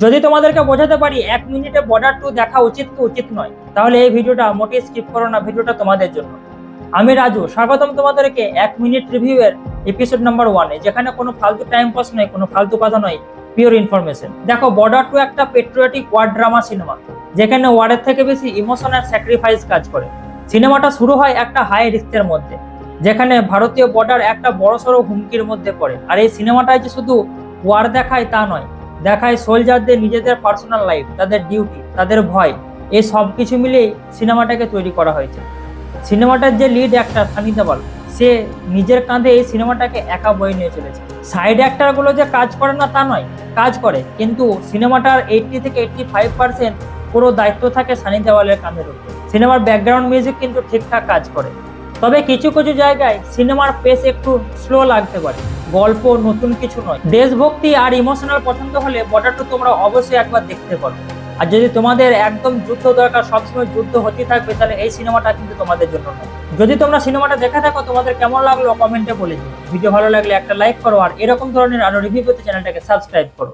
যদি তোমাদেরকে বোঝাতে পারি 1 মিনিটে বর্ডার 2 দেখা উচিত কি উচিত নয়, তাহলে এই ভিডিওটা মোটেই স্কিপ করো না, ভিডিওটা তোমাদের জন্য। আমি রাজু, স্বাগতম তোমাদেরকে 1 মিনিট রিভিউ এর এপিসোড নাম্বার 1-এ, যেখানে কোনো ফালতু টাইম পাস নয়, কোনো ফালতু কথা নয়, পিওর ইনফরমেশন। দেখো, বর্ডার 2 একটা পেট্রিয়টিক ওয়ার ড্রামা সিনেমা, যেখানে ওয়ারের থেকে বেশি ইমোশন আর স্যাক্রিফাইস কাজ করে। সিনেমাটা শুরু হয় একটা হাই রিস্কের মধ্যে, যেখানে ভারতীয় বর্ডার একটা বড়সড় হুমকির মধ্যে পড়ে। আর এই সিনেমাটায় যে শুধু ওয়ার দেখায় তা নয়, দেখায় সোলজারদের নিজেদের পার্সোনাল লাইফ, তাদের ডিউটি, তাদের ভয়, এই সব কিছু মিলেই সিনেমাটাকে তৈরি করা হয়েছে। সিনেমাটার যে লিড অ্যাক্টর সানি দেওয়াল, সে নিজের কাঁধে এই সিনেমাটাকে একা বয়ে নিয়ে চলেছে। সাইড অ্যাক্টরগুলো যে কাজ করে না তা নয়, কাজ করে, কিন্তু সিনেমাটার 80 থেকে 85% পুরো দায়িত্ব থাকে সানি দেওয়ালের কাঁধের উপর। সিনেমার ব্যাকগ্রাউন্ড মিউজিক কিন্তু ঠিকঠাক কাজ করে, তবে কিছু কিছু জায়গায় সিনেমার পেস একটু স্লো লাগতে পারে। গল্প নতুন কিছু নয়, দেশভক্তি আর ইমোশনাল পছন্দ হলে বর্ডার 2 তোমরা অবশ্যই একবার দেখতে পারো। আর যদি তোমাদের একদম যুদ্ধ দরকার, সবসময় যুদ্ধ হতে থাকবে, তাহলে এই সিনেমাটা কিন্তু তোমাদের জন্য নয়। যদি তোমরা সিনেমাটা দেখে থাকো, তোমাদের কেমন লাগলো কমেন্টে বলে দিও। ভিডিও ভালো লাগলে একটা লাইক করো, আর এরকম ধরনের আরো রিভিউ পেতে চ্যানেলটাকে সাবস্ক্রাইব করো।